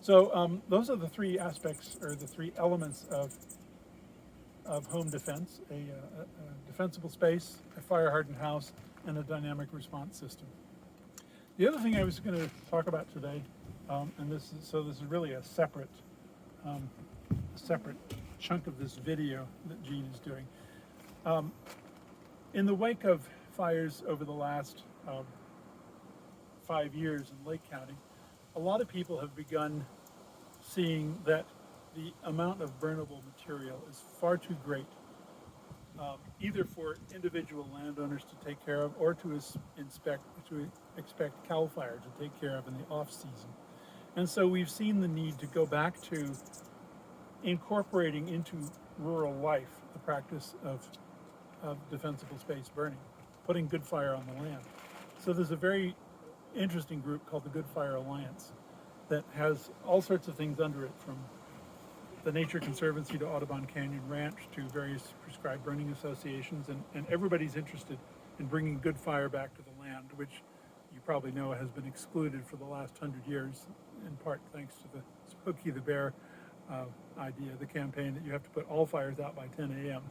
So those are the three aspects, or the three elements of home defense: a defensible space, a fire-hardened house, and a dynamic response system. The other thing I was going to talk about today, and this is really a separate chunk of this video that Gene is doing. In the wake of fires over the last 5 years in Lake County, a lot of people have begun seeing that the amount of burnable material is far too great, either for individual landowners to take care of or to expect CAL FIRE to take care of in the off season. And so we've seen the need to go back to incorporating into rural life the practice of defensible space burning, putting good fire on the land. So there's a very interesting group called the Good Fire Alliance that has all sorts of things under it, from the Nature Conservancy to Audubon Canyon Ranch to various prescribed burning associations, and everybody's interested in bringing good fire back to the land, which you probably know has been excluded for the last 100 years, in part thanks to the Smokey the Bear idea, the campaign that you have to put all fires out by 10 a.m.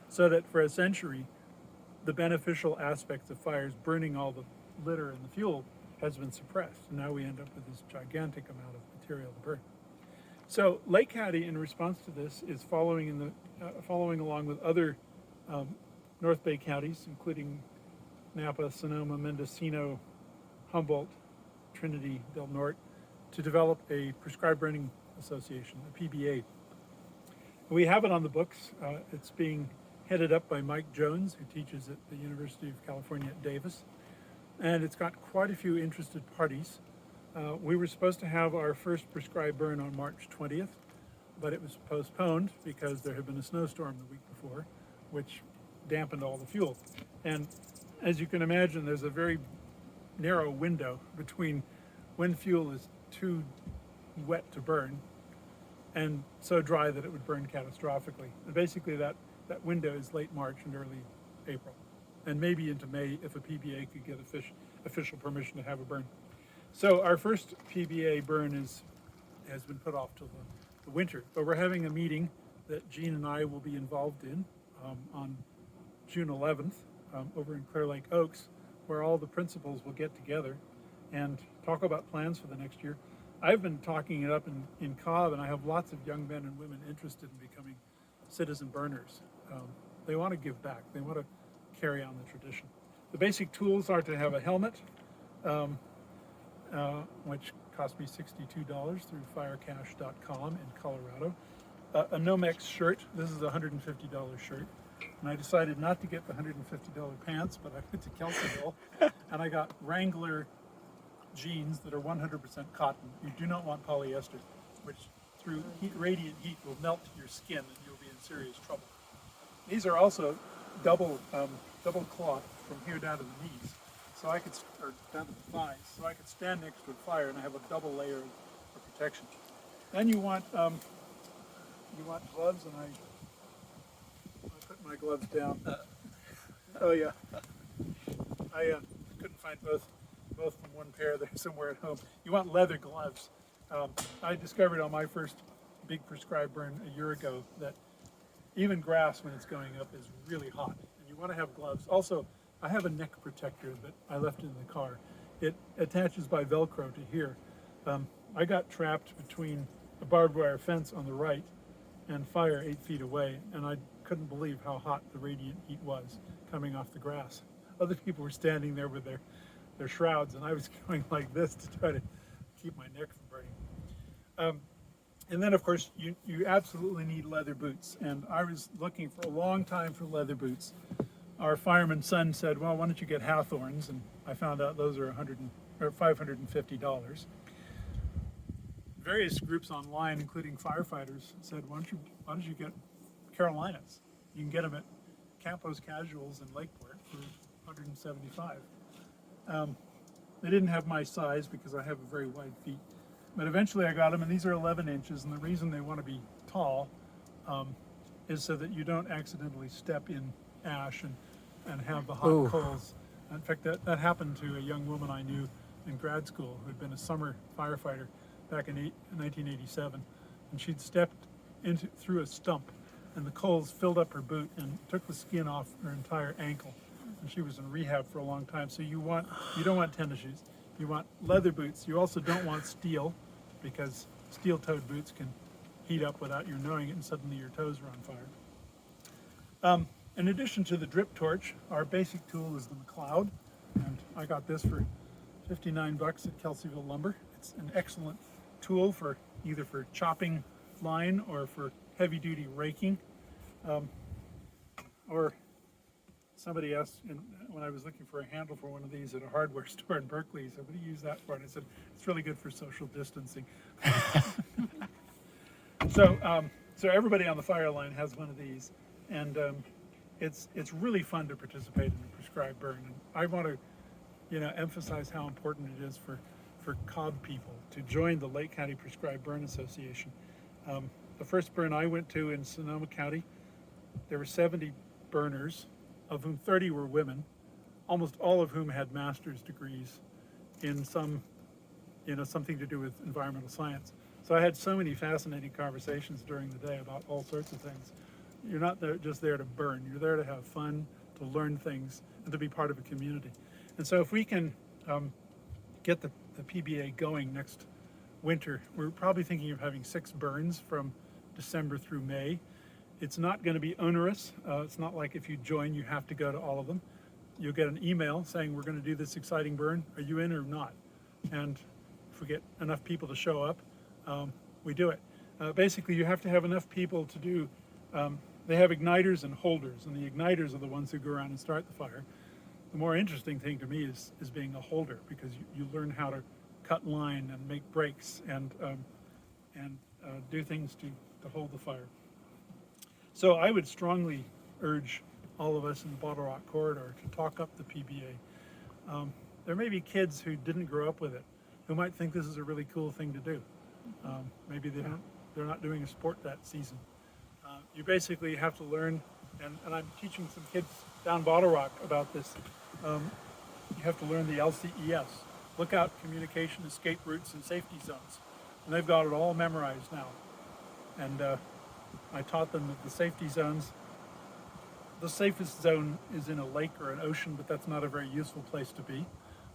So that for a century, the beneficial aspects of fires, burning all the litter and the fuel, has been suppressed. And now we end up with this gigantic amount of material to burn. So Lake County, in response to this, is following along with other North Bay counties, including Napa, Sonoma, Mendocino, Humboldt, Trinity, Del Norte, to develop a prescribed burning association, a PBA. We have it on the books. It's being headed up by Mike Jones, who teaches at the University of California at Davis. And it's got quite a few interested parties. We were supposed to have our first prescribed burn on March 20th, but it was postponed because there had been a snowstorm the week before, which dampened all the fuel. And as you can imagine, there's a very narrow window between when fuel is too wet to burn and so dry that it would burn catastrophically. And basically that window is late March and early April, and maybe into May if a PBA could get official permission to have a burn. So our first PBA burn has been put off till the winter, but we're having a meeting that Gene and I will be involved in on June 11th over in Clear Lake Oaks, where all the principals will get together and talk about plans for the next year. I've been talking it up in Cobb, and I have lots of young men and women interested in becoming citizen burners. They want to give back. They want to carry on the tradition. The basic tools are to have a helmet, which cost me $62 through firecash.com in Colorado. A Nomex shirt. This is a $150 shirt. And I decided not to get the $150 pants, but I went to Kelseyville and I got Wrangler jeans that are 100% cotton. You do not want polyester, which through radiant heat will melt your skin and you'll be in serious trouble. These are also double cloth from here down to the knees, or down to the thighs, so I could stand next to a fire and I have a double layer of protection. Then you want gloves, and I put my gloves down. Oh yeah, I couldn't find both from one pair. They're somewhere at home. You want leather gloves. I discovered on my first big prescribed burn a year ago that even grass, when it's going up, is really hot, and you want to have gloves. Also, I have a neck protector that I left in the car. It attaches by Velcro to here. I got trapped between a barbed wire fence on the right and fire 8 feet away, and I couldn't believe how hot the radiant heat was coming off the grass. Other people were standing there with their shrouds, and I was going like this to try to keep my neck from burning. And then, of course, you absolutely need leather boots. And I was looking for a long time for leather boots. Our fireman's son said, well, why don't you get Hathorns? And I found out those are $550. Various groups online, including firefighters, said, why don't you get Carolinas? You can get them at Campos Casuals in Lakeport for $175. They didn't have my size because I have very wide feet. But eventually I got them, and these are 11 inches, and the reason they want to be tall is so that you don't accidentally step in ash and have the hot coals. In fact, that happened to a young woman I knew in grad school who had been a summer firefighter. back in 1987, and she'd stepped through a stump, and the coals filled up her boot and took the skin off her entire ankle, and she was in rehab for a long time. So you don't want tennis shoes, you want leather boots. You also don't want steel, because steel-toed boots can heat up without your knowing it, and suddenly your toes are on fire. In addition to the drip torch, our basic tool is the McLeod, and I got this for 59 bucks at Kelseyville Lumber. It's an excellent tool for either for chopping line or for heavy-duty raking. Or somebody asked when I was looking for a handle for one of these at a hardware store in Berkeley, he said, "What do you use that for?" And I said, "It's really good for social distancing." So everybody on the fire line has one of these, and it's really fun to participate in a prescribed burn. And I want to, emphasize how important it is for Cobb people to join the Lake County Prescribed Burn Association. The first burn I went to in Sonoma County, there were 70 burners, of whom 30 were women, almost all of whom had master's degrees in something to do with environmental science. So I had so many fascinating conversations during the day about all sorts of things. You're not just there to burn, you're there to have fun, to learn things, and to be part of a community. And so if we can get the PBA going next winter, we're probably thinking of having 6 burns from December through May. It's not going to be onerous. It's not like if you join, you have to go to all of them. You'll get an email saying, "We're going to do this exciting burn. Are you in or not?" And if we get enough people to show up, we do it. Basically, you have to have enough people to do, they have igniters and holders, and the igniters are the ones who go around and start the fire. The more interesting thing to me is being a holder, because you learn how to cut line and make breaks and do things to hold the fire. So I would strongly urge all of us in the Bottle Rock corridor to talk up the PBA. There may be kids who didn't grow up with it, who might think this is a really cool thing to do. Maybe they're not doing a sport that season. You basically have to learn, and I'm teaching some kids down Bottle Rock about this. You have to learn the LCES, Lookout, Communication, Escape Routes, and Safety Zones. And they've got it all memorized now. And I taught them that the safety zones, the safest zone is in a lake or an ocean, but that's not a very useful place to be.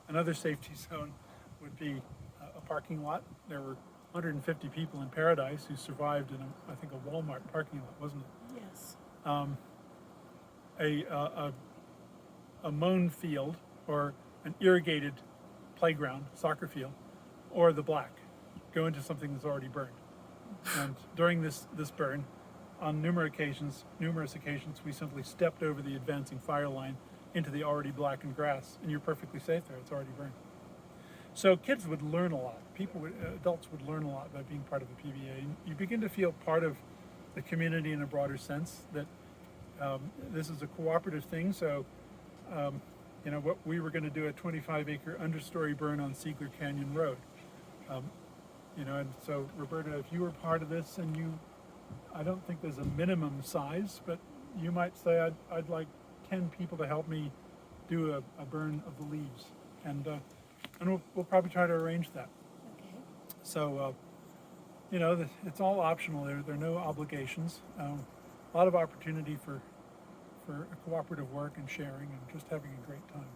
Another safety zone would be a parking lot. There were 150 people in Paradise who survived in I think a Walmart parking lot, wasn't it? Yes. A mown field or an irrigated playground, soccer field, or the black. Go into something that's already burned. And during this burn, on numerous occasions, we simply stepped over the advancing fire line into the already blackened grass, and you're perfectly safe there. It's already burned. So kids would learn a lot. Adults would learn a lot by being part of a PBA. And you begin to feel part of the community in a broader sense, that this is a cooperative thing. So, what we were going to do a 25-acre understory burn on Siegler Canyon Road. And so Roberta, if you were part of this, and I don't think there's a minimum size, but you might say, I'd like 10 people to help me do a burn of the leaves. And we'll probably try to arrange that. Okay. So, it's all optional. There are no obligations. A lot of opportunity for a cooperative work and sharing and just having a great time.